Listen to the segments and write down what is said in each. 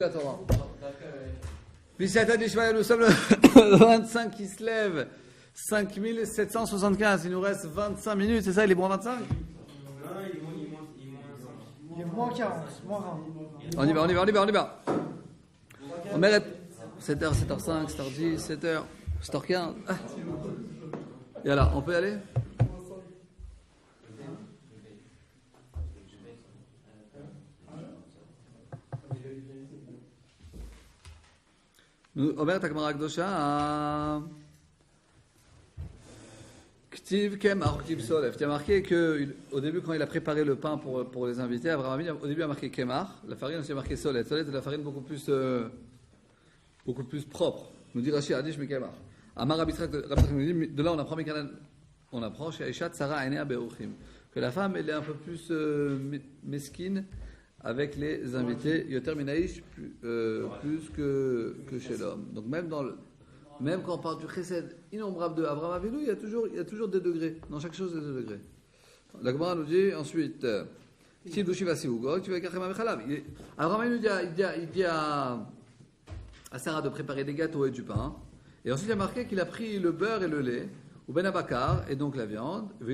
La Torah. Nous sommes le 25 qui se lève, 5775, il nous reste 25 minutes, c'est ça, il est bon 25 ? Il est moins 40, moins 20. On y va. On mérite 7h, 7h05, 7h10, 7h, 7h15. Et voilà, on peut y aller ? אומרת הגמרא הקדושה, כתיב קמח, כתיב סולף. Tu as marqué qu'au début, quand il a préparé le pain pour les invités, Abraham Avinu, au début, il a marqué kemach, la farine, il a marqué solet. Solet, c'est la farine beaucoup plus propre. Nous dit Rashi, Adish, mais kemach. Amar Rabbi Yitzchak, de là, on apprend chez Aïcha, Sarah, Enea, Be'uchim, que la femme, elle est un peu plus mesquine avec les invités, Yoter Minaïch, plus que chez l'homme. Donc même quand on parle du chesed innombrable de Abraham Avinu, il y a toujours des degrés. Dans chaque chose, des degrés. La Gemara nous dit ensuite, Abraham Avinu dit à Sarah de préparer des gâteaux et du pain. Et ensuite, il a marqué qu'il a pris le beurre et le lait, ou ben abakar, et donc la viande, et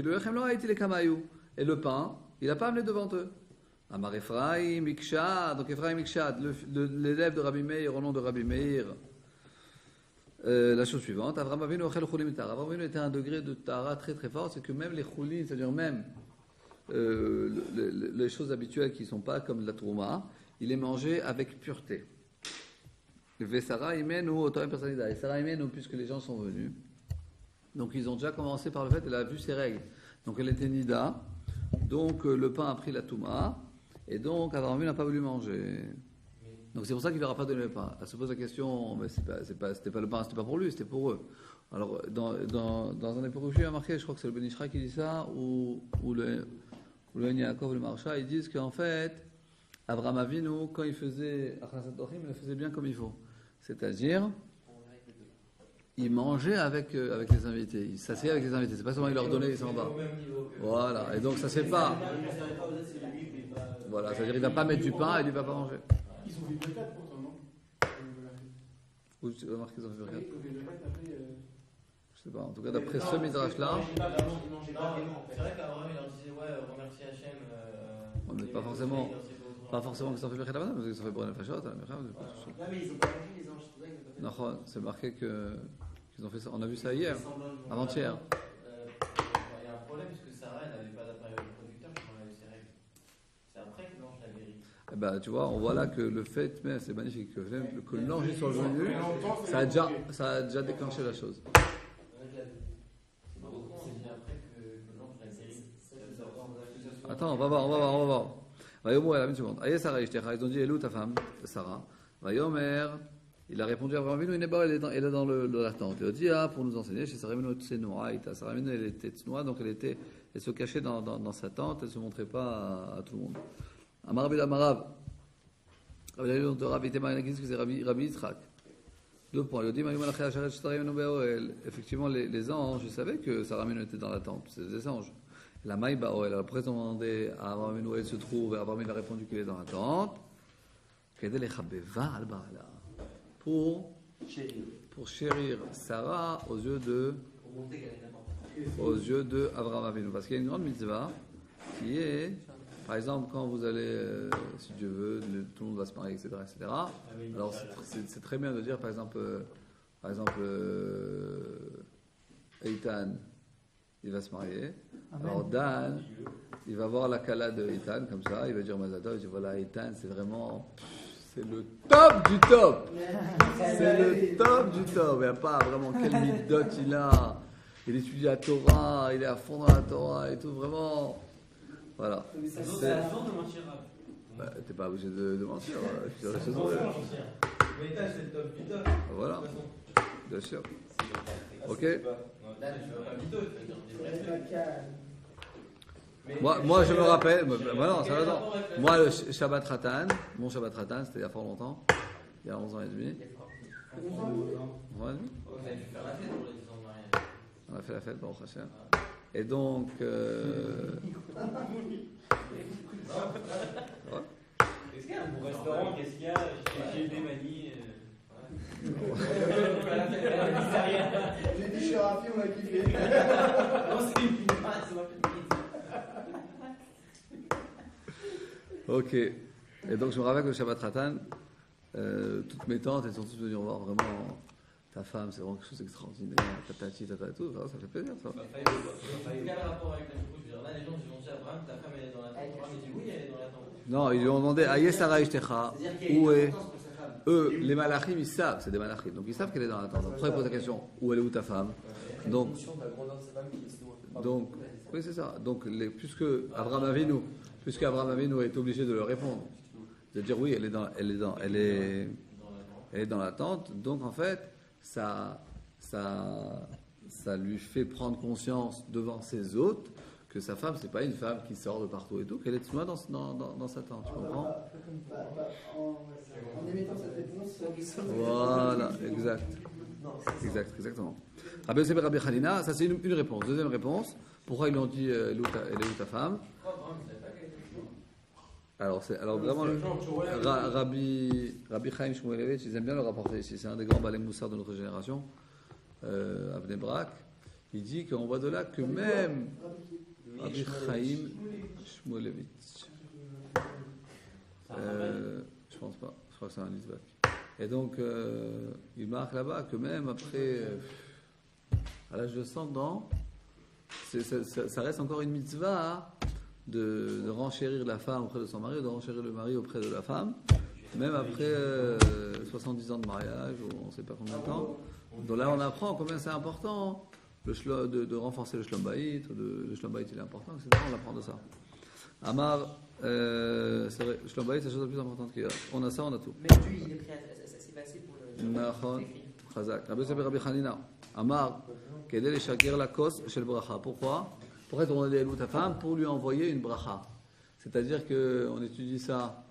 le pain, il n'a pas amené devant eux. Amar Ephraim Mikshad, donc Ephraim Mikshad, l'élève de Rabbi Meir, au nom de Rabbi Meir, la chose suivante, Avraham Avinu ochel chulim tar. Avraham Avinu était à un degré de tara très très fort, c'est que même les chulim, c'est-à-dire même les choses habituelles qui ne sont pas comme la trouma, il les mangeait avec pureté. Vesara imenu otoem personalida, et Sarah imenu, puisque les gens sont venus, donc ils ont déjà commencé par le fait, elle a vu ses règles, donc elle était nida, donc le pain a pris la touma. Et donc, Abraham n'a pas voulu manger. Donc c'est pour ça qu'il ne leur a pas donné le pain. Elle se pose la question, mais c'était pas le pain, c'était pas pour lui, c'était pour eux. Alors, dans un des Péruchim, il y a marqué, je crois que c'est le Ben Ishra qui dit ça, ou le Yaakov, le Marsha, ils disent qu'en fait, Abraham Avinu, quand il faisait Achnasat Ochim, il le faisait bien comme il faut. C'est-à-dire, il mangeait avec les invités, il s'asseyait avec les invités. C'est pas seulement il leur donnait, ils s'en va. Voilà, et donc ça se fait pas. Voilà, c'est-à-dire qu'il ne va pas mettre du pain et il ne va pas manger. Ils ont fait le 4 pourtant, non? Où tu as marqué qu'ils ont fait le 4 Je sais pas, en tout cas d'après ce midrash-là. C'est vrai qu'Abraham il leur disait remercie Hachem. On n'est pas forcément qu'ils ont fait le 4 là-bas, parce qu'ils ont fait pour la fachot. Non, mais ils n'ont pas mangé les anges. Non, c'est marqué qu'ils ont fait ça. On a vu ça hier, avant-hier. Il y a un problème puisque Sarah n'avait pas d'appareil reproducteur quand elle a eu ses règles. C'est après que l'ange l'a guéri. Eh ben, tu vois, on voit là que le fait, mais c'est magnifique, que l'ange soit venu, ça a déjà déclenché la chose. Attends, on va voir. Vayomer, la même seconde. Aïe Sarah, ils ont dit, Elou, ta femme, Sarah. Vayomer, il a répondu à Abraham Avinu, elle est dans l'attente. Il a dit, pour nous enseigner, chez Sarah Avinu, Sarah Avinu, elle était tsnoa, donc elle se cachait dans sa tente, elle ne se montrait pas à tout le monde. Amar Rabbi Amarav, Rabbi de Rabbi Tema, il dit que c'est Rabbi Yitzchak. 2 points. Il dit, effectivement, les anges, je savais que Sarah Avinu était dans la tente, c'est des anges. La Maïba Oel, alors après ils ont demandé à Abraham Avinu où elle se trouve, et Abraham Avinu a répondu qu'il est dans la tente. Pour chérir Sarah aux yeux de Abraham Avinu. Parce qu'il y a une grande mitzvah qui est, par exemple, quand vous allez, si Dieu veut, tout le monde va se marier, etc. Alors c'est très bien de dire, par exemple, Eitan, il va se marier. Alors Dan, il va voir la kala de Eitan, comme ça, il va dire Mazal Tov, il dit voilà, Eitan, c'est le top du top. C'est le top du top. Il n'y a pas vraiment quel midot il a. Il étudie la Torah, il est à fond dans la Torah et tout, vraiment. Voilà. C'est la fin de mentir. T'es pas obligé de mentir. Je dirais Mais Eitan, c'est le top du top. Voilà. Bien sûr. Ok. Moi, je me rappelle. Moi, le Shabbat Ratan, mon Shabbat Ratan, c'était il y a fort longtemps, il y a 11 ans et demi. 11 ans et demi. Vous avez dû faire la fête pour les 10 ans de mariage. On a fait la fête, Baruch Hashem. Et donc. Est-ce qu'il y a un bon restaurant? Qu'est-ce qu'il y a? J'ai des manies. J'ai dit, je suis ravi, on a kiffé. Non, c'est une pizza, c'est pas une pizza. Ok. Et donc je me rappelle que le Shabbat Ratan, toutes mes tantes, elles sont toutes venues voir vraiment ta femme, c'est vraiment quelque chose d'extraordinaire, tatati, tatata, tout, ça fait plaisir ça. Quel rapport avec la couche? Là, les gens ils vont dire Abraham, ta femme elle est dans la tente. Abraham il dit oui, elle est dans la tente. Non, ils lui ont demandé Aïe Sarah Ishtecha, C'est-à-dire qu'il y a où une est. importance pour sa femme. Eux, les malachim, ils savent, c'est des malachim, donc ils savent qu'elle est dans la tente. Après, ils posent la question où elle est où ta femme? Donc, oui, c'est ça. Donc, puisque Abraham Avinu est obligé de leur répondre, de dire oui, elle est dans la tente, donc en fait, ça lui fait prendre conscience devant ses hôtes que sa femme, c'est pas une femme qui sort de partout et tout, qu'elle est souvent dans sa tente, tu comprends? En émettant cette réponse, Voilà, exactement. Rabbi Yosef et Rabbi Hanina, ça c'est une réponse. Deuxième réponse, pourquoi ils lui ont dit elle est où ta femme? Alors vraiment, Rabbi Chaim Shmuelevitch, ils aiment bien le rapporter ici. C'est un des grands balais moussards de notre génération, à Bnei Brak. Il dit qu'on voit de là que même Rabbi Chaim Shmuelevitch, je pense pas, je crois que c'est un Litzbach. Et donc, il marque là-bas que même après, à l'âge de 100 ans, ça reste encore une mitzvah, hein, de renchérir la femme auprès de son mari, ou de renchérir le mari auprès de la femme, même après 70 ans de mariage, ou on ne sait pas combien de temps. Donc là, on apprend combien c'est important de renforcer le shlom bayit, le shlom bayit il est important, etc. On apprend de ça. Amar, c'est vrai, le shlom bayit c'est la chose la plus importante qu'il y a. On a ça, on a tout. Mais lui, il est prêt à s'effacer pour le. Nachon, Chazak. Rabbi Yosef et Rabbi Hanina. Amar, quel est le shakir la kos chez le bracha? Pourquoi demander à ta femme pour lui envoyer une bracha? C'est-à-dire qu'on étudie ça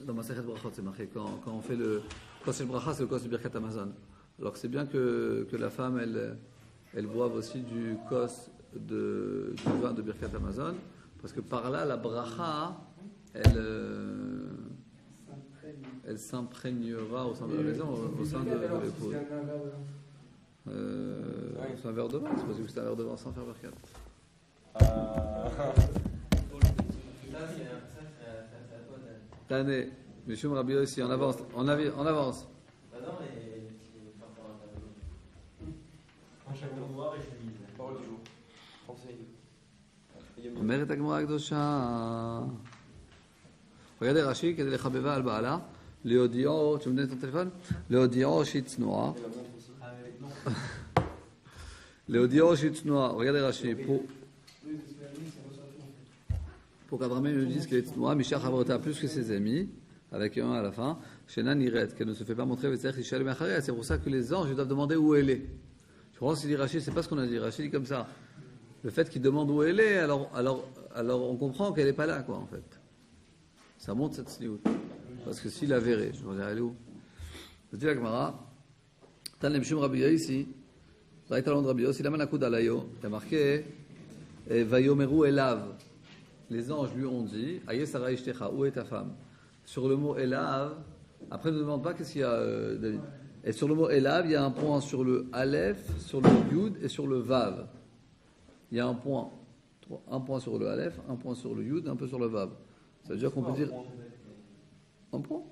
dans ma Masechet Brachot, c'est marqué quand on fait le kos shel bracha, c'est le kos de Birkat Hamazon. Alors que c'est bien que la femme elle boive aussi du kos du vin de Birkat Hamazon, parce que par là la bracha elle s'imprégnera au sein de la maison, au sein de l'épouse. C'est un verre de vin, c'est possible que c'est un verre de vin sans faire Birkat. Ça, c'est à toi, Dan. Tane, Mishum Rabbi Yossi, on avance. Bah non, mais par rapport à ta maison. Un chapeau noir et chemise. Parole du jour. Enseigne. אומרת הגמרא הקדושה, regardez Rashi, כדי לחבבה על בעלה, להודיעו, tu me donnes ton téléphone? להודיעו שהיא צנועה. להודיעו שהיא צנועה, regardez Rashi, pour qu'Abraham nous dise qu'elle est tsnoa, Misha Chavrota plus que ses amis, avec un à la fin, Shena Niret, qu'elle ne se fait pas montrer, c'est pour ça que les anges doivent demander où elle est. Je pense qu'il dit Rachid, c'est pas ce qu'on a dit, Rachid dit comme ça. Le fait qu'il demande où elle est, alors on comprend qu'elle n'est pas là, quoi, en fait. Ça montre cette sniout. Parce que s'il la verrait, je vais dire, elle est où? Je dis la Gemara, Tan Lemshum Rabbi ici, Raïtalon de Rabbi Yossi, la Manakoud Alayo, il y a marqué, Vayomeru Elav. Les anges lui ont dit, Aïe Sarah Ishtecha, où est ta femme? Sur le mot Elav, après ne demande pas qu'est-ce qu'il y a, David. Et sur le mot Elav, il y a un point sur le Aleph, sur le Yud et sur le Vav. Il y a un point sur le Aleph, un point sur le Yud, un peu sur le Vav. Ça veut dire qu'on peut dire. Un point?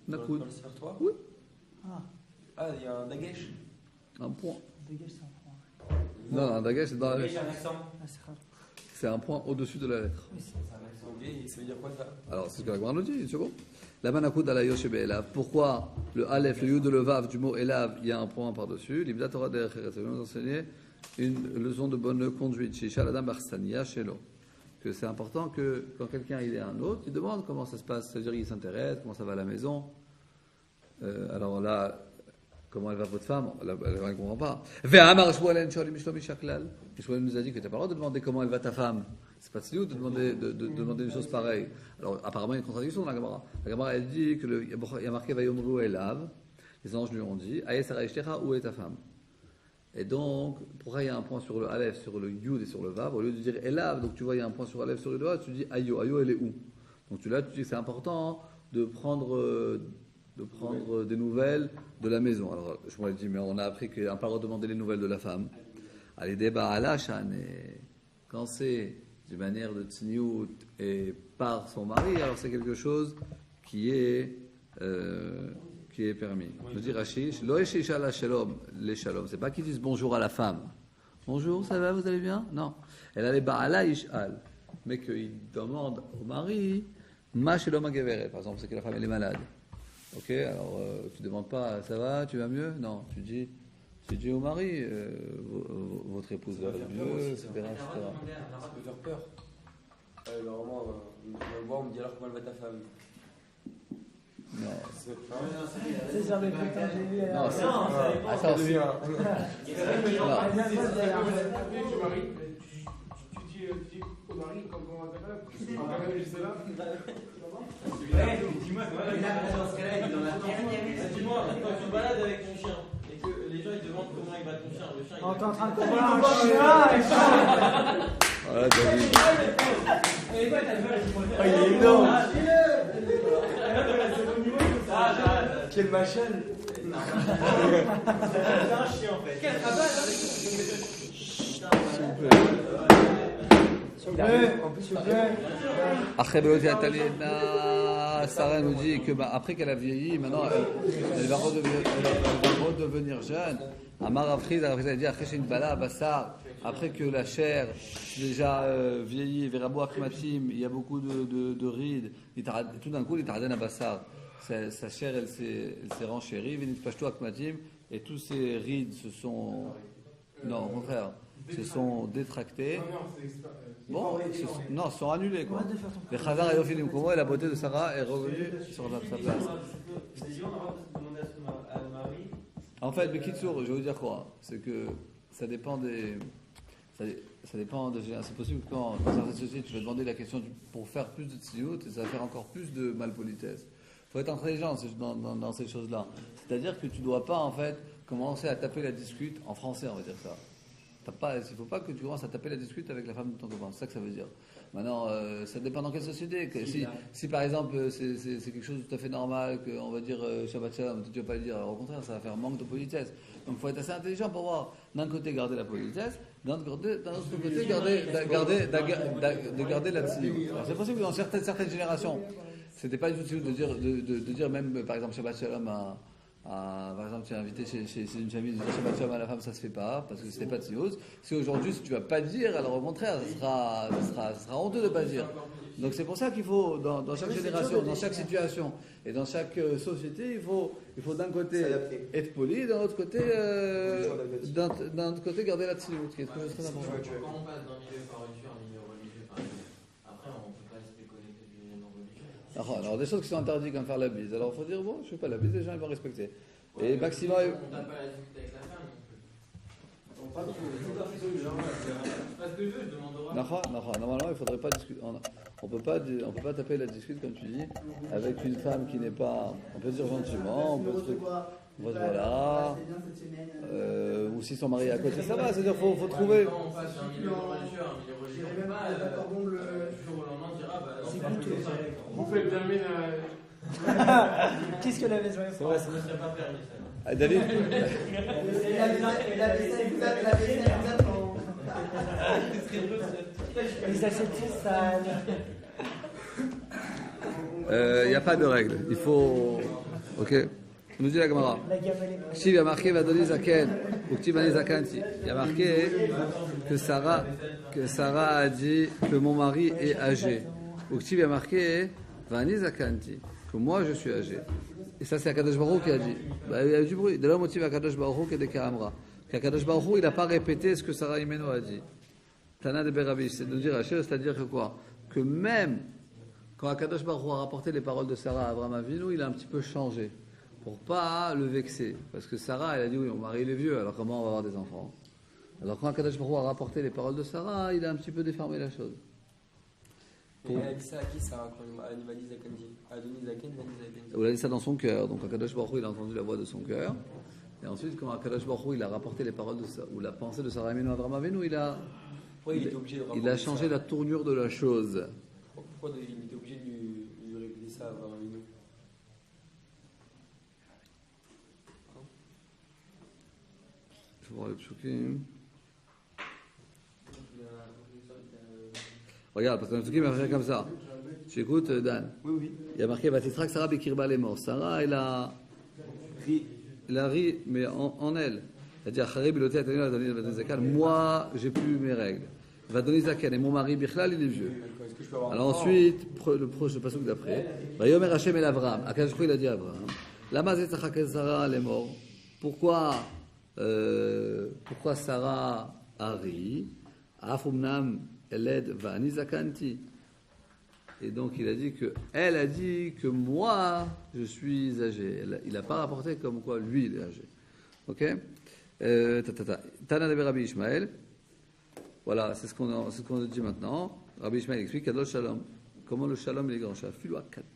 Nakoud. Dans le Sefer Torah? Oui. Ah, il y a un dagesh. Un point. Dégage, c'est un point. Non, un dagesh, c'est dans la Dagesh, lettre. un accent. Ah, c'est rare. C'est un point au-dessus de la lettre. C'est un accent. Et ça veut dire quoi ça? Alors, c'est ce que la Gemara nous dit, une seconde. La manakoud alayo shebe elav. Pourquoi le Aleph, le Yud et le Vav du mot elav, il y a un point par-dessus? L'ibda Torah derech eretz. Ça veut nous enseigner une leçon de bonne conduite. Chez Adam Barstania, chez l'eau. Que c'est important que quand quelqu'un il est un autre, il demande comment ça se passe. C'est-à-dire, il s'intéresse, comment ça va à la maison. Alors là, comment elle va votre femme? Elle ne comprend pas. Ve'amar Shmuel Mishlomi Shaklal. Shmuel nous a dit que tu n'as pas le droit de demander comment elle va ta femme. C'est pas de demander une chose pareille. Alors apparemment il y a une contradiction dans la Gemara. La Gemara elle dit que il y a marqué Vayomru Elav. Les anges lui ont dit Aïe Sarah Ishtecha, où est ta femme? Et donc pourquoi il y a un point sur le Aleph, sur le Yud et sur le Vav, au lieu de dire Elav, donc tu vois il y a un point sur Aleph, sur le Vav, tu dis Ayo elle est où? Donc tu dis que c'est important de prendre des nouvelles de la maison. Alors je m'aurais dit, mais on a appris qu'on n'a pas le droit de demander les nouvelles de la femme. Allez, débat à l'achan, et quand c'est d'une manière de tsniout et par son mari, alors c'est quelque chose qui est permis. Je dis Rachid, les shalom. C'est pas qu'ils disent bonjour à la femme. Bonjour, ça va, vous allez bien? Non. Elle a les ba'ala ish'al. Mais qu'il demande au mari, ma shalom ageveret. Par exemple, c'est que la femme elle est malade. Ok, alors tu ne demandes pas, ça va, tu vas mieux? Non, tu dis au mari, votre épouse va mieux, etc. Ça peut faire peur. Normalement, on me voit, on me dit alors comment elle va ta femme. Non. C'est genre de putain, j'ai vu. Non, ça aussi. Tu dis au mari comment on t'appelle? En même juste là. Dis-moi, dans ce cas-là, il en a dis-moi, quand tu te balades avec ton chien et que les gens ils demandent comment il va ton chien, le chien il On est en train de va. combattre un chien. Voilà, David. Il est énorme. Quelle machine! C'est un chien en fait. Quel travail En plus, s'il vous plaît. Après Sarah nous dit que après qu'elle a vieilli, maintenant elle va redevenir jeune. Amar Afriz a dit après que la chair déjà vieillie, Verabo Akmatim, il y a beaucoup de rides, tout d'un coup, il t'arden à Bassar. Sa chair, elle s'est renchérie, Venit Pashto Akmatim, et tous ces rides se sont. Non, au contraire, se sont détractés. Bon, non, sont annulés quoi. Les Khazar et Ophilim Komo et la beauté de Sarah est revenue sur sa place. En fait, mais Kitsour, je vais vous dire quoi? C'est que ça dépend des. Ça dépend de. C'est possible que dans certaines sociétés, tu vas demander la question pour faire plus de tziout et ça va faire encore plus de malpolitesse. Il faut être intelligent dans ces choses-là. C'est-à-dire que tu ne dois pas, en fait, commencer à taper la discute en français, on va dire ça. Il ne faut pas que tu commences à taper la discute avec la femme de ton copain. C'est ça que ça veut dire. Maintenant, ça dépend dans quelle société. Si par exemple, c'est quelque chose de tout à fait normal, qu'on va dire Shabbat Shalom, tu ne vas pas le dire. Alors, au contraire, ça va faire un manque de politesse. Donc, il faut être assez intelligent pour voir, d'un côté, garder la politesse, d'un autre côté, garder la tzniut. Alors, c'est possible que dans certaines générations, c'était pas du tout de dire même, par exemple, Shabbat Shalom par exemple, tu es invité chez une famille de dire Shabbat Shalom à la femme, ça se fait pas, parce que c'était pas tzniut. Si aujourd'hui, si tu vas pas dire, alors au contraire, ça sera honteux de pas dire. Donc c'est pour ça qu'il faut, dans chaque génération, dans chaque situation et dans chaque société, il faut d'un côté être poli, d'un autre côté, garder la tzniut, qui est très important. Quand on passe d'un milieu par religieux à un milieu religieux, par exemple, après on ne peut pas se déconnecter du milieu non religieux. Alors des choses qui sont interdites comme faire la bise, alors il faut dire bon, je fais pas la bise, les gens ils vont respecter. Et maximum. On n'a pas la discuter avec la femme non plus. Parce que je demande Normalement, il faudrait pas discuter. On peut pas taper la discute comme tu dis avec une femme qui n'est pas. On peut dire gentiment, on peut voilà. Ou si son mari est à côté, ça va. C'est-à-dire faut trouver. Quand on passe d'un milieu religieux à un milieu religieux, on peut pas du jour au lendemain dire C'est coûteux. Vous faites jamais Qu'est-ce que la maison est? ça ne serait pas permis ça. David. Les assiettes sales. Il n'y a pas de règle. Il faut. Ok. Nous dit la Gemara. La gamme elle est bonne. Si il y a marqué Vadoni Zaken ou Ktibani Zakanti, il y a marqué que Sarah a dit que mon mari est âgé. Ou il y a marqué Vani Zakanti, que moi je suis âgé. Et ça c'est Akadosh Baruch qui a dit. Il y a eu du bruit. De là, motif Akadosh Baruch qui est de Karamra. Qu'Akadosh Baruch il n'a pas répété ce que Sarah Imeno a dit. Tana de Berabish, c'est de dire c'est-à-dire que quoi? Que même quand Akadosh Baruch a rapporté les paroles de Sarah à Abraham Avinu, il a un petit peu changé. Pour pas le vexer. Parce que Sarah, elle a dit oui, mon mari il est vieux, alors comment on va avoir des enfants? Alors quand Akadosh Baruch a rapporté les paroles de Sarah, il a un petit peu déformé la chose. Et elle a dit ça à qui, Sarah, quand elle m'a dit Zakanti? Adonis Zaken, Vani Zakanti. Il a dit ça dans son cœur. Donc Akadosh Baruch il a entendu la voix de son cœur. Et ensuite, quand Akadosh Baruch il a rapporté les paroles ou la pensée de Sarah Avinu à Abraham Avinu, il a changé la tournure de la chose. Pourquoi il était obligé de faut voir les psukim. Regarde, parce que dans le psukim, il va faire comme ça. Tu écoutes, Dan? Oui, oui. Il y a marqué Vatitrak Sarah Bekirba les morts. Sarah, elle a ri, mais en elle. C'est-à-dire, moi, j'ai plus mes règles. Va donner Zaken, et mon mari, Bichlal, il est vieux. Est-ce que je peux avoir Alors ensuite, le prochain passage d'après, Vayomer Hashem el Avram. Akadosh Baruch Hu, il a dit à Avram, Lama zetzachak Sarah, elle est morte. Pourquoi Sarah a ri? Afumnam eled va'ani zakanti. Et donc il a dit que elle a dit que moi je suis âgé. Il n'a pas rapporté comme quoi lui il est âgé. Ok? Tana de Rabbi Ishmael. Voilà, c'est ce qu'on dit maintenant. Rabbi Ishmael explique Kadosh Shalom. Comment le Shalom est grand. Shafilu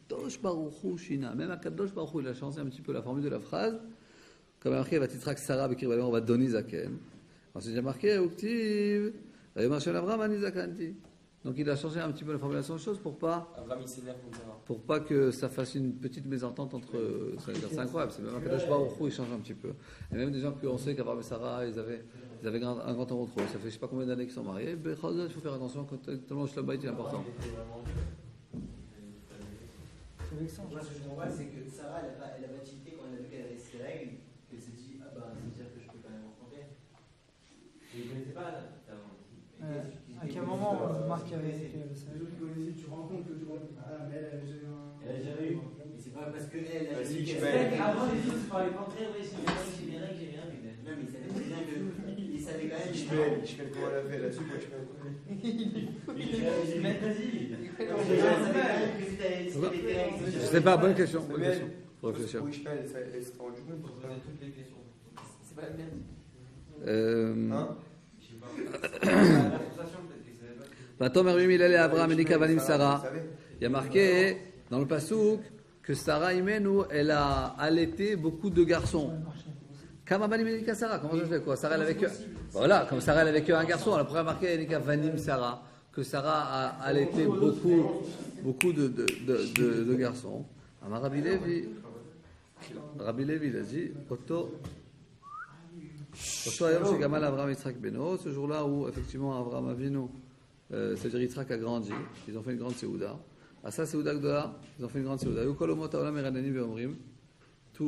Kadosh Baruch Hu Shina. Même à Kadosh Baruch Hu, il a changé un petit peu la formule de la phrase. Comme il a marqué, va titrak Sarah Bekir on va donner Zaken. Ensuite il a marqué Uktiv. Avram ani zakanti. Donc il a changé un petit peu la formulation des choses pour pas que ça fasse une petite mésentente entre. C'est incroyable, c'est même un Kadosh Baruch Hu, il change un petit peu. Et même des gens qu'on sait qu'Abraham et Sarah, ils avaient un grand temps trop. Ça fait je sais pas combien d'années qu'ils sont mariés. Il faut faire attention quand tellement le Shalom Bayit est important. Moi, ce que je comprends, c'est que Sarah, elle a pas tilté quand elle a vu qu'elle avait ses règles, qu'elle s'est dit, ah bah, c'est-à-dire que je peux quand même rencontrer. Je ne connaissais pas là. À quel moment Marc avait été Tu rencontres que tu rencontres. Ah, mais elle a jamais eu. Mais c'est pas parce qu'elle a Vas-y, dit je qu'elle vais. avant les filles, par les contraires, oui, j'ai mes règles, j'ai rien. Non, mais il savait très bien que. Il savait quand même. Je fais le comment elle a fait là-dessus, moi je fais. Je sais pas, bonne question. Bonne question. Faut réfléchir. Oui, je fais, elle s'est rendue compte. Vous prenez toutes les questions. C'est pas la mienne. Hein? Je sais pas. L'association, peut-être qu'il savait pas. Vatomer Mimilel et Abraham et Vanim Sarah. Il y a marqué dans le pasouk que Sarah Imenu, elle a allaité beaucoup de garçons. Kamabanim et Sarah, comment ça se fait quoi? Sarah elle avait que voilà, comme Sarah elle avait que un garçon. Elle a pourrait marquer Enika Vanim Sarah que Sarah a allaité beaucoup de garçons. Amar Rabbi Levi, il a dit Oto Ayom chez Gamal Avraham Yitzhak Beno, ce jour-là où effectivement Avraham Avinu, c'est-à-dire Yitzhak a grandi, ils ont fait une grande Séouda. À ça, Séouda Gdola, ils ont fait une grande Séouda. Il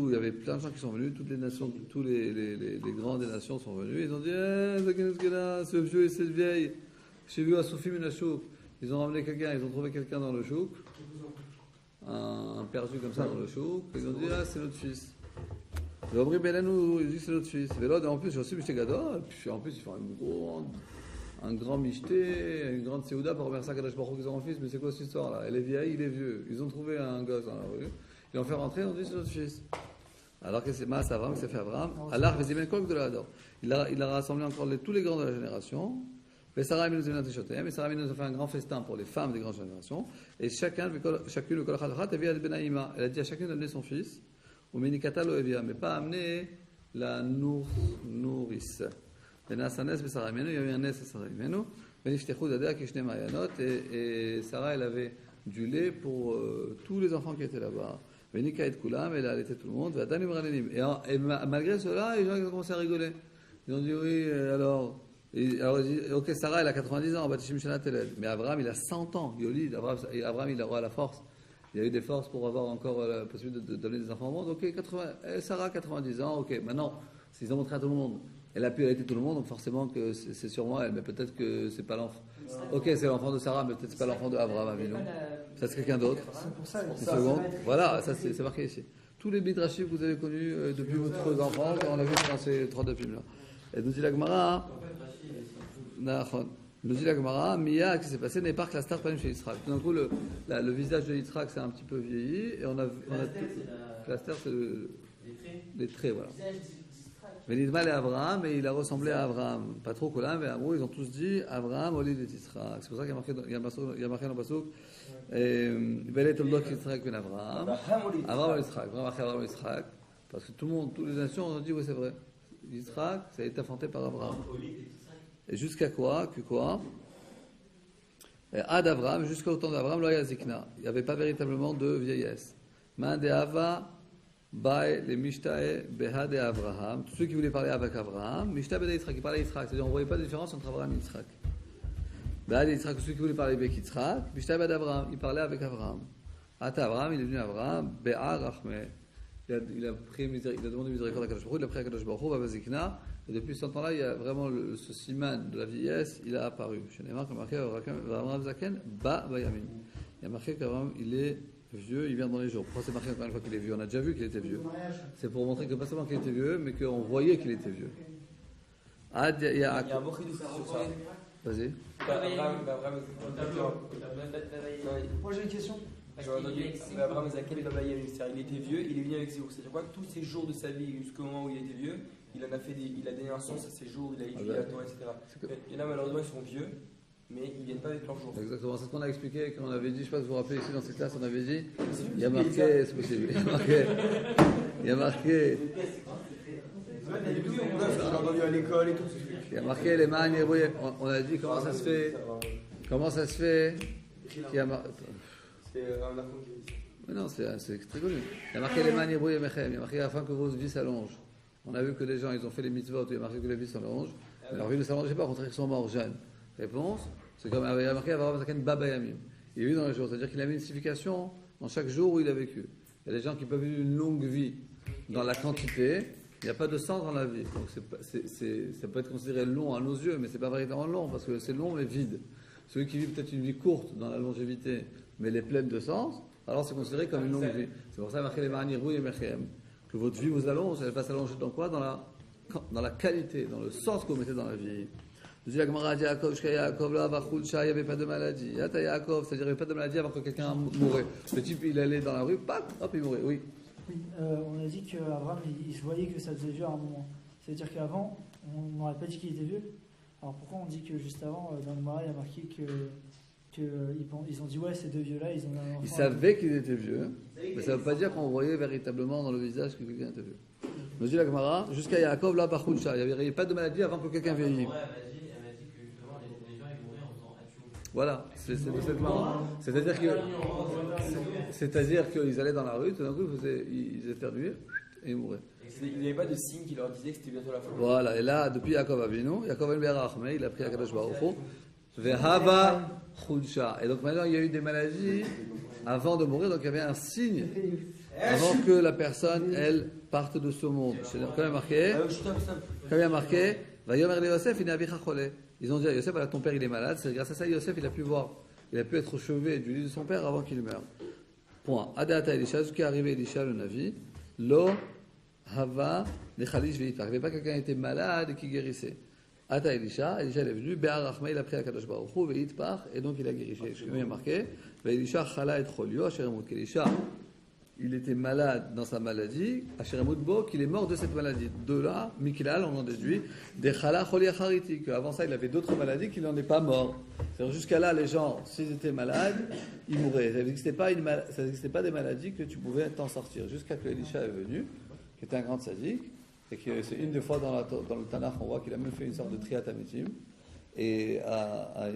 y avait plein de gens qui sont venus, toutes les nations, tous les grands des nations sont venus. Ils ont dit ce vieux et cette vieille, j'ai vu à Soufim et Chouk. Ils ont ramené quelqu'un, ils ont trouvé quelqu'un dans le chouk, un perdu comme ça dans le chouk. Ils ont dit c'est notre fils. L'Obri Belanou, il dit c'est notre fils. Et là, en plus, j'ai aussi Michté Gadol. Puis en plus, ils font un grand Michté, une grande Séouda pour remercier Kadosh Baruch Hu qu'ils ont un fils. Mais c'est quoi cette histoire là? Elle est vieille, il est vieux. Ils ont trouvé un gosse dans la rue. Ils l'ont fait rentrer, ils ont dit c'est notre fils. Alors que c'est Mas Avram, c'est fait Avram. Allah Vezimen Kol de l'Ador. Il a rassemblé encore tous les grands de la génération. Et Sarah nous a fait un grand festin pour les femmes des grandes générations. Et chacune, le Kol Chachat, elle a dit à chacune d'amener son fils. Ou Menikata lo evia, mais pas amener la nourrice. Et Nasanes, Sarah Imenu, il y avait un Nes, Sarah Imenu. Beniftechu Dadea Kishne Mayanot. Et Sarah, elle avait du lait pour tous les enfants qui étaient là-bas. Venika et Koulam, elle a allaité tout le monde. Et malgré cela, les gens ils ont commencé à rigoler. Ils ont dit oui, alors ils disent, ok, Sarah, elle a 90 ans, mais Abraham, il a 100 ans. Abraham, il aura la force. Il y a eu des forces pour avoir encore la possibilité de donner des enfants au monde. Ok, Sarah, 90 ans, ok. Maintenant, s'ils ont montré à tout le monde, elle a pu allaiter tout le monde, donc forcément que c'est sûrement elle, mais peut-être que c'est pas l'enfant. Ok, c'est l'enfant de Sarah, mais peut-être c'est pas l'enfant de Abraham. Ça c'est quelqu'un d'autre. C'est pour ça. Une seconde. Voilà, ça c'est marqué ici. Tous les midrashim que vous avez connus depuis votre enfance, on l'a vu dans ces 32 films-là. Et nous dit la Gemara, Mia, ce qui s'est passé, n'est pas que la star pas chez Yitzhak. Tout d'un coup, le visage de Yitzhak s'est un petit peu vieilli, et on a la star, c'est les traits, voilà. Venidmal et Abraham, et il a ressemblé à Abraham. Pas trop Kolam, mais Amrou, ils ont tous dit Abraham au lit de Yitzhak. C'est pour ça qu'il y a marqué dans le pasuk Velet Oldot Yitzhak ben Abraham. Abraham Yitzhak. Abraham Yitzhak. Parce que tous les nations ont dit oui, c'est vrai. Yitzhak, ça a été inventé par Abraham. Et jusqu'à quoi? Ad Abraham, jusqu'au temps d'Abraham, il n'y avait pas véritablement de vieillesse. Main de Hava Bae le Mishtae Behad et Abraham. Tous ceux qui voulaient parler avec Abraham. Mishtae Behad et Yitzhak, ils parlaient à Yitzhak. C'est-à-dire, on ne voyait pas de différence entre Abraham et Yitzhak. Behad et Yitzhak, ceux qui voulaient parler avec Yitzhak. Mishtae Behad Abraham, ils parlaient avec Abraham. Ata Abraham, il est venu à Abraham. Be'a Rachme. Il a demandé miséricorde à Kadosh Baruch Hu, il a pris à Kadosh Baruch Hu, Babazikna. Et depuis ce temps-là, il y a vraiment ce siman de la vieillesse, il a apparu. Chez Neymar, il a marqué Abraham Zaken, Ba Bayamin. Il y a marqué qu'Abraham, il est vieux, il vient dans les jours. Pourquoi c'est marqué encore une fois qu'il est vieux? On a déjà vu qu'il était vieux. C'est pour montrer que pas seulement qu'il était vieux, mais qu'on voyait qu'il était vieux. Il y a un beau chidouche sur ça. Vas-y. Moi j'ai une question. Abraham Zaken Baba Yamin, c'est-à-dire il était vieux, il est venu avec ses jours. C'est-à-dire quoi? Tous ces jours de sa vie jusqu'au moment où il était vieux, il en a fait il a donné un sens à ces jours, il a étudié la Torah, etc. Il y en a malheureusement ils sont vieux, mais ils viennent pas avec leurs jours. Exactement, c'est ce qu'on a expliqué, qu'on avait dit, je ne sais pas si vous vous rappelez ici dans cette classe, on avait dit, il y a marqué, c'est possible, il y a marqué, il y a marqué les mains, on a dit comment ça se fait qu'il y a C'est un enfant qui dit ça. Mais non, c'est très connu. Il y a marqué les mains, il y a marqué afin que vos vies s'allongent. On a vu que les gens, ils ont fait les mitzvot, il y a marqué que les vies s'allongent. Mais leur vie ne s'allongeait pas, au contraire, ils sont morts jeunes. Réponse, c'est comme il y a marqué Abraham Zaken Baba Yamim. Il est vu dans les jours, c'est-à-dire qu'il avait une signification dans chaque jour où il a vécu. Il y a des gens qui peuvent vivre une longue vie dans la quantité, il n'y a pas de sens dans la vie. Donc ça peut être considéré long à nos yeux, mais ce n'est pas véritablement long, parce que c'est long mais vide. Ceux qui vivent peut-être une vie courte dans la longévité, mais elle est pleine de sens, alors c'est considéré comme une longue vie. C'est pour ça qu'il y a marqué les Ma'anirou et Mechem, que votre vie vous allonge, elle va s'allonger dans quoi? Dans la qualité, dans le sens que vous mettez dans la vie. Je dis la Gemara dit Yaakov, Yaakov, là, Vachulcha, il n'y avait pas de maladie. Yata Yaakov, c'est-à-dire qu'il n'y avait pas de maladie avant que quelqu'un mourait. Le type, il allait dans la rue, hop, il mourait, oui. Oui, on a dit qu'Abraham, il se voyait que ça faisait vieux à un moment. C'est-à-dire qu'avant, on n'aurait pas dit qu'il était vieux. Alors pourquoi on dit que juste avant, dans le Mara, il y a marqué qu'ils ont dit ouais, ces deux vieux-là, ils ont un enfant. Ils savaient qu'il était vieux, mais ça ne veut pas dire qu'on voyait véritablement dans le visage que quelqu'un était vieux. Nous dit la Gemara, jusqu'à Yaakov, là, Bachulcha, il n'y avait pas de maladie avant que quelqu'un vieillisse. Elle m'a dit que justement, les gens ils mouraient en faisant atchou. Voilà, c'est de cette manière. C'est-à-dire qu'ils allaient dans la rue, tout d'un coup, ils éternuaient et ils mouraient. Il n'y avait pas de signe qui leur disait que c'était bientôt la fin. Voilà, et là, depuis Yaakov Avinu, Yaakov Avinu Berachme, il a pris Akadosh Baruch Hu, Vehava Chulcha. Et donc maintenant, il y a eu des maladies avant de mourir, donc il y avait un signe avant que la personne, elle, parte de ce monde. C'est-à-dire, quand il y a marqué, Vayomer le Yosef, il Avicha Chole. Ils ont dit à Yosef, voilà, ton père, il est malade. C'est grâce à ça, Yosef, il a pu être chevé du lit de son père avant qu'il meure. Point. Adata Elisha, ce qui est arrivé Elisha, le Navi, Lo Hava Nechalish Veitar. Il n'y avait pas quelqu'un qui était malade et qui guérissait. Ata Elisha est venu, Be'ar Rachma, il a pris Akadosh Baruch Hu, Veitpar, et donc il a guéri. Il y a marqué, Elisha Chala et Cholio, Asheremut. Elisha, il était malade dans sa maladie, Asheremut Bo, qu'il est mort de cette maladie. De là, Mikilal, on en déduit, des Chala Choli Achariti, qu'avant ça il avait d'autres maladies qu'il n'en est pas mort. C'est-à-dire jusqu'à là, les gens, s'ils étaient malades, ils mouraient. Ça n'existait pas des maladies que tu pouvais t'en sortir. Jusqu'à que Elisha est venu, qui était un grand sadique, et que c'est une des fois dans le Tanakh, on voit qu'il a même fait une sorte de triat amitim, et à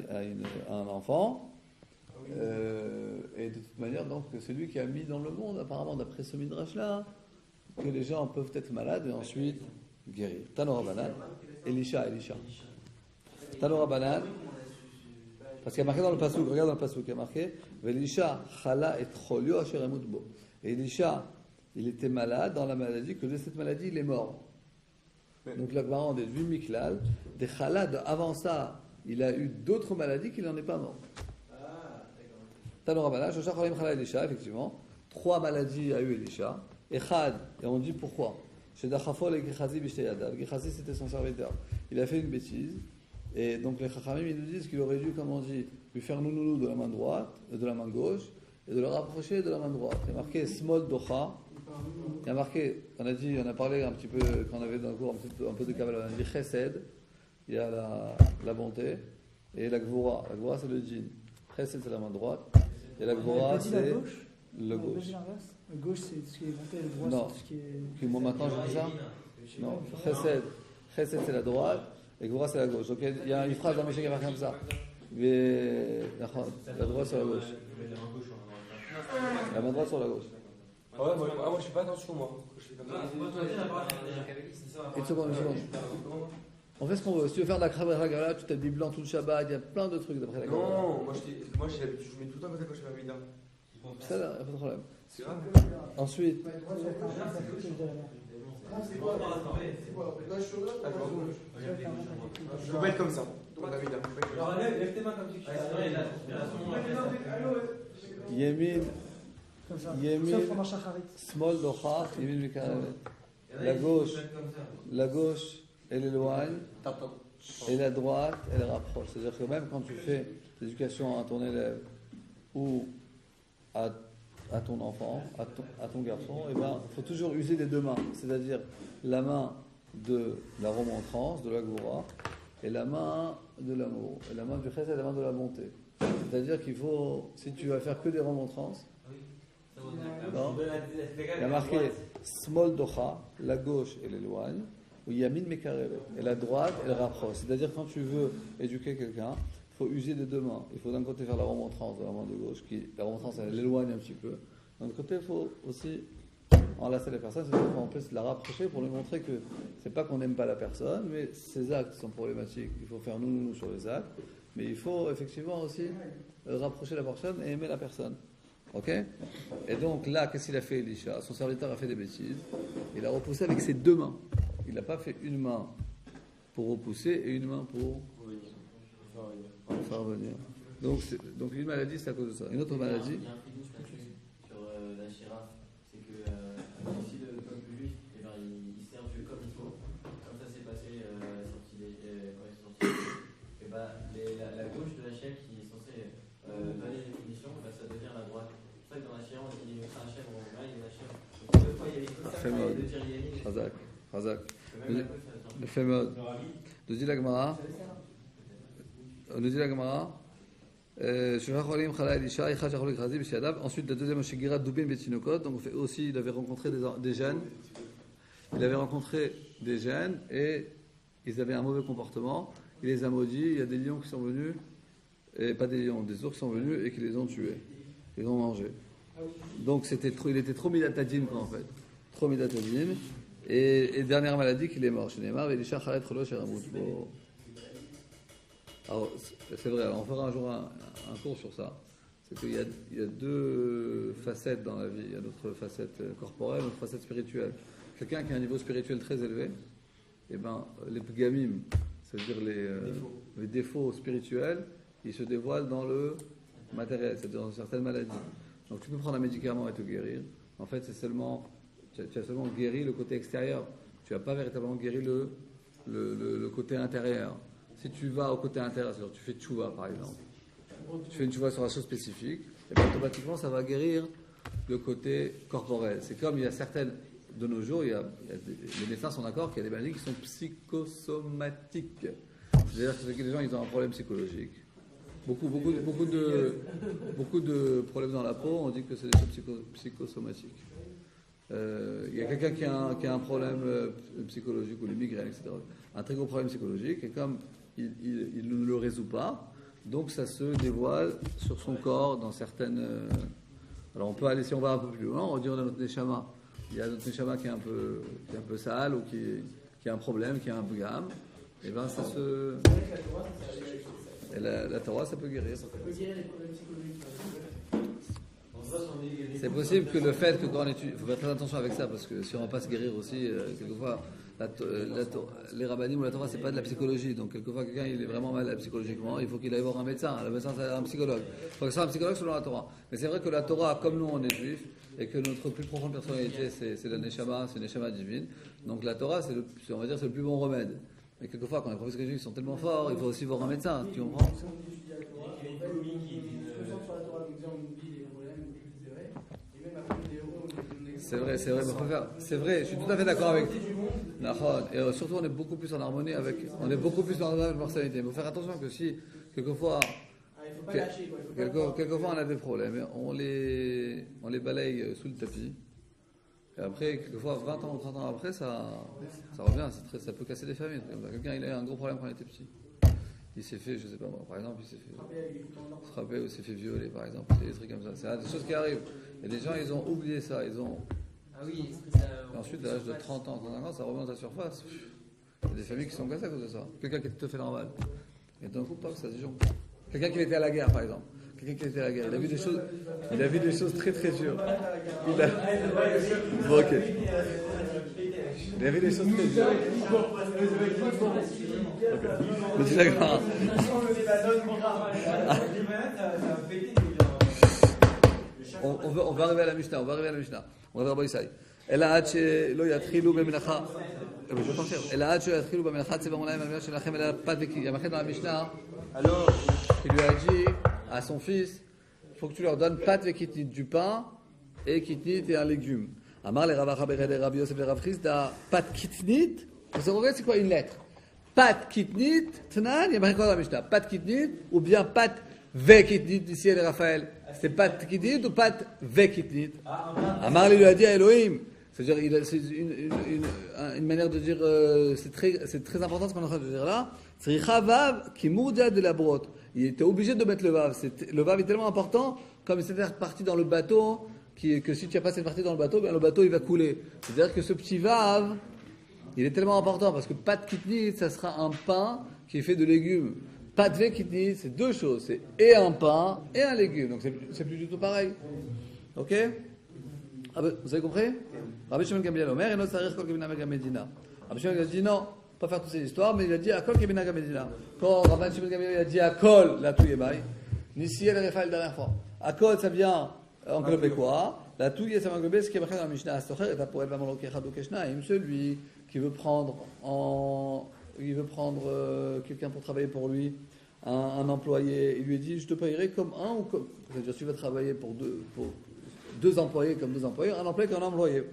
un enfant. Et de toute manière, donc, c'est lui qui a mis dans le monde, apparemment, d'après ce midrash-là, que les gens peuvent être malades et ensuite guérir. Tanora Banan, Elisha. Tanora Banan, parce qu'il y a marqué dans le pasuk, regarde dans le pasuk, il y a marqué Velisha chala et cholio asher emut bo. Et Elisha, il était malade dans la maladie, que de cette maladie, il est mort. Donc là, on déduit Miklal, des chalades, avant ça, il a eu d'autres maladies qu'il n'en est pas mort. Tanora Banan, Shosha Cholim Chala Elisha, effectivement. 3 maladies a eu Elisha. Echad, et on dit pourquoi. Chez Dachafol et Gechazi Bishteyadav. Gechazi, c'était son serviteur. Il a fait une bêtise. Et donc les Chachamim, ils nous disent qu'il aurait dû, comme on dit, lui faire nounou de la main droite, de la main gauche, et de le rapprocher de la main droite. Il y a marqué Smol Docha. Il y a marqué, on a parlé un petit peu, quand on avait dans le cours un peu de Kabbalah, on a dit Chesed, il y a la bonté, et la Gvura. La Gvura, c'est le djinn. Chesed, c'est la main droite, et la Gvura, c'est le gauche. Le gauche, c'est ce qui est bonté, le droit, non. c'est ce qui est... Moi, maintenant, je dis ça. Non, Chesed, c'est la droite, et Gvura, c'est la gauche. Donc, il y a une phrase dans Mishnah qui va comme ça. La droite sur la gauche. La main droite sur la gauche. Ah ouais, moi je fais pas attention, moi. Je fais comme ça. Une seconde. On fait ce qu'on veut. Si tu veux faire de la Khavera, tu t'habilles blanc tout le Shabbat, il y a plein de trucs d'après la Gemara. Non, moi j'ai l'habitude, je mets tout le temps comme ça quand je fais ma vida. Ça, là, pas de problème. C'est grave. Ensuite, C'est quoi la chose Ah, je peux pas être comme ça. Pour la vida. Alors lève tes mains comme tu Yemin, Comme ça. Yemin, Sauf pour marcher à Harit. Small Docha, Yemin Mekarevet. La gauche, elle éloigne, et la droite, elle rapproche. C'est-à-dire que même quand tu fais l'éducation à ton élève ou à ton enfant, à ton garçon, il faut toujours user des deux mains. C'est-à-dire la main de la remontrance, de la goura, et la main de l'amour. Et la main du chesed et la main de la bonté. C'est-à-dire qu'il faut, si tu vas faire que des remontrances, non, il y a marqué small docha, la gauche elle éloigne, ou yamin mekarevet, et la droite elle rapproche. C'est-à-dire quand tu veux éduquer quelqu'un, il faut user des deux mains. Il faut d'un côté faire la remontrance de la main de gauche, la remontrance elle éloigne un petit peu. D'un autre côté, il faut aussi enlacer la personne, c'est-à-dire qu'on peut la rapprocher pour lui montrer que c'est pas qu'on n'aime pas la personne, mais ses actes sont problématiques. Il faut faire nous sur les actes, mais il faut effectivement aussi rapprocher la personne et aimer la personne. Ok? Et donc là, qu'est-ce qu'il a fait, Elisha? Son serviteur a fait des bêtises. Il a repoussé avec ses deux mains. Il n'a pas fait une main pour repousser et une main pour faire revenir. Donc une maladie, c'est à cause de ça. Une autre maladie. Il y a un fidouche là-dessus, sur la Shira, c'est que si le peuple juif, il sert Dieu comme il faut, comme ça s'est passé quand ils sont sortis, et la gauche de la chaîne qui est censée donner les punitions, ça devient la droite. C'est pour ça que dans la Shira, on dit Hachem, il y a Hachem. Donc deux fois il y avait une de dire Yémi. Razak. Le fait mode. Nous dit la Gemara. Ensuite, la deuxième, Shigira Dubin Betinokot. Donc, aussi, il avait rencontré des jeunes. Il avait rencontré des jeunes et ils avaient un mauvais comportement. Il les a maudits. Il y a des lions qui sont venus, et pas des lions, des ours qui sont venus et qui les ont tués. Ils les ont mangés. Donc, il était trop midatadine, quoi, en fait. Trop midatadine. Et dernière maladie, qu'il est mort. Chez Neymar, il est chachalet cholo chez Ramout. Alors, c'est vrai, alors on fera un jour un cours sur ça. C'est qu'il y a deux facettes dans la vie. Il y a notre facette corporelle, notre facette spirituelle. Quelqu'un qui a un niveau spirituel très élevé, eh ben, les pgamim, c'est-à-dire les défauts spirituels, ils se dévoilent dans le matériel, c'est-à-dire dans certaines maladies. Donc tu peux prendre un médicament et te guérir. En fait, tu as seulement guéri le côté extérieur. Tu n'as pas véritablement guéri le côté intérieur. Si tu vas au côté intérieur, c'est-à-dire tu fais tchouva par exemple, tu fais une tchouva sur la chose spécifique, et bien automatiquement ça va guérir le côté corporel. C'est comme il y a certaines, de nos jours, les médecins sont d'accord qu'il y a des maladies qui sont psychosomatiques. C'est-à-dire que les gens ils ont un problème psychologique. Beaucoup de problèmes dans la peau, on dit que c'est des choses psychosomatiques. Il y a quelqu'un qui a un problème psychologique ou les migraines, etc. Un très gros problème psychologique, et comme il ne le résout pas, donc ça se dévoile sur son corps dans certaines. Alors on peut aller, si on va un peu plus loin, on dit on a notre neshama. Il y a notre neshama qui est un peu sale ou qui a un problème, qui a un bugam. Et ben ça se. Et la Torah, ça peut guérir. Ça peut guérir les problèmes psychologiques. C'est possible que le fait que quand on étudie, il faut faire très attention avec ça parce que si on ne va pas se guérir aussi, quelquefois, les rabbinim ou la Torah, c'est pas de la psychologie. Donc quelquefois, quelqu'un il est vraiment malade psychologiquement, il faut qu'il aille voir un médecin. Le médecin, c'est un psychologue. Il faut que ce soit un psychologue selon la Torah. Mais c'est vrai que la Torah, comme nous, on est juifs, et que notre plus profonde personnalité, c'est la neshama, c'est une neshama divine. Donc la Torah, on va dire, c'est le plus bon remède. Mais quelquefois, quand les professeurs juifs sont tellement forts, il faut aussi voir un médecin. Tu comprends? C'est vrai, mais c'est vrai, je suis tout à fait d'accord avec. Et surtout, on est beaucoup plus en harmonie avec la personnalité. Il faut faire attention que si, quelquefois, quelquefois on a des problèmes, on les balaye sous le tapis. Et après, quelquefois, 20 ans ou 30 ans après, ça revient, ça peut casser des familles. Quelqu'un, il a eu un gros problème quand il était petit. il s'est fait, je sais pas moi, par exemple, il s'est fait frapper ou s'est fait violer, par exemple. C'est des trucs comme ça. C'est des choses qui arrivent. Et des gens, ils ont oublié ça. Ils ont... Ah oui, Et ensuite, à l'âge de 30 ans, 35 ans, ça remonte à la surface. Il y a des familles qui sont cassées à cause de ça. Quelqu'un qui est tout à fait normal. Et d'un coup, ça se disjoncte. Quelqu'un qui était à la guerre, par exemple. Quelqu'un qui était à la guerre. Il a vu des choses très très dures. Bon, ok. Il a vu des choses très dures. Mais c'est d'accord. On va arriver à la Mishnah. On va à Rabbi Isai. אלא עד שלא יתחילו במלאכה, אלא עד שלא יתחילו במלאכה צבעון להם המלאכה שלכם אלא פת וקיטנית. Il y a marqué dans la Mishnah, alors, il lui a dit à son fils, il faut que tu leur donnes pat vekitinit, du pain, et kitinit et un légume. Amar le Rav Acha bered Rabbi Yosef le Rav Chisda, pat kitinit, vous savez c'est quoi une lettre? Pat kitinit, tnan, il y a marqué quoi dans la Mishnah? Pat kitinit, ou bien pat vekitinit, ici elle est Raphaël. C'est pat kitinit ou pat vekitinit? Amar lui a dit à Elohim. C'est-à-dire, c'est une manière de dire, c'est très important ce qu'on est en train de dire là. C'est Chavav qui mourdia de la brotte. Il était obligé de mettre le Vav. Le Vav est tellement important, comme cette partie dans le bateau, que si tu n'as pas cette partie dans le bateau, bien le bateau il va couler. C'est-à-dire que ce petit Vav, il est tellement important parce que pat kitnit, ça sera un pain qui est fait de légumes. Pat ve kitnit, c'est deux choses. C'est et un pain et un légume. Donc c'est plus du tout pareil. Ok? Vous avez compris? Rabbi Shimon Gamliel Omer, et non, ça arrive kol kemina Medina. Rabbi Shimon a dit non, pas faire toutes ces histoires, mais il a dit à kol kemina Medina. Quand Rabbi Shimon Gamliel a dit à kol, la touille est bail, Nissi elle a la dernière fois. À kol, ça vient englober quoi? La touille, ça va englober ce qui est marqué dans la Mishnah. Astocher, et pour elle va maloker chadou keshnaim, celui qui veut prendre quelqu'un pour travailler pour lui, un employé, il lui dit je te payerai comme un ou comme. C'est-à-dire, tu vas travailler pour deux employés comme deux employés, un employé comme un employé.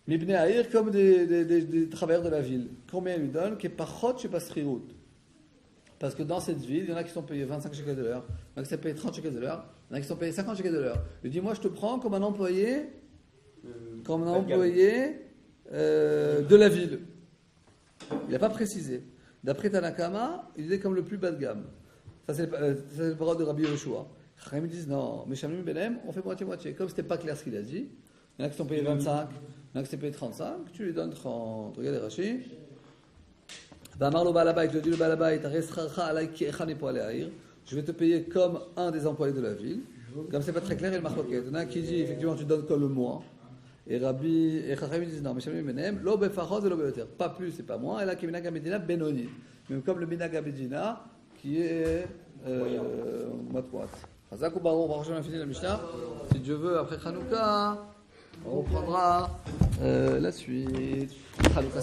Mibne Aïr comme des travailleurs de la ville. Combien il lui donne? Qui est pachot chez Pastrirout. Parce que dans cette ville, il y en a qui sont payés 25 shekels de l'heure, il y en a qui sont payés 30 shekels de l'heure, il y en a qui sont payés 50 shekels de l'heure. Il dit moi je te prends comme un employé, de la ville. Il n'a pas précisé. D'après Tanakama, il est comme le plus bas de gamme. Ça c'est le parole de Rabbi Yoshua. Ils disent non, mais Shamim Benem, on fait moitié-moitié. Comme c'était pas clair ce qu'il a dit, il y en a qui sont payés 25, il y en a qui sont payés 35, tu lui donnes 30. Regardez Rashi. Je vais te payer comme un des employés de la ville. Comme c'est pas très clair, il marque il y en a qui dit effectivement tu donnes comme le mois. Et Rabbi et Chachamim disent non, mais Shamim Benem, lo befachot et lo beyoter. Pas plus, c'est pas moins. Et là, qui minag Medina benoni. Même comme le minag Medina qui est moite-moite. Chazak ou baron, on va rejoindre la Mishnah. Si Dieu veut, après Hanouka, on reprendra la suite. Hanouka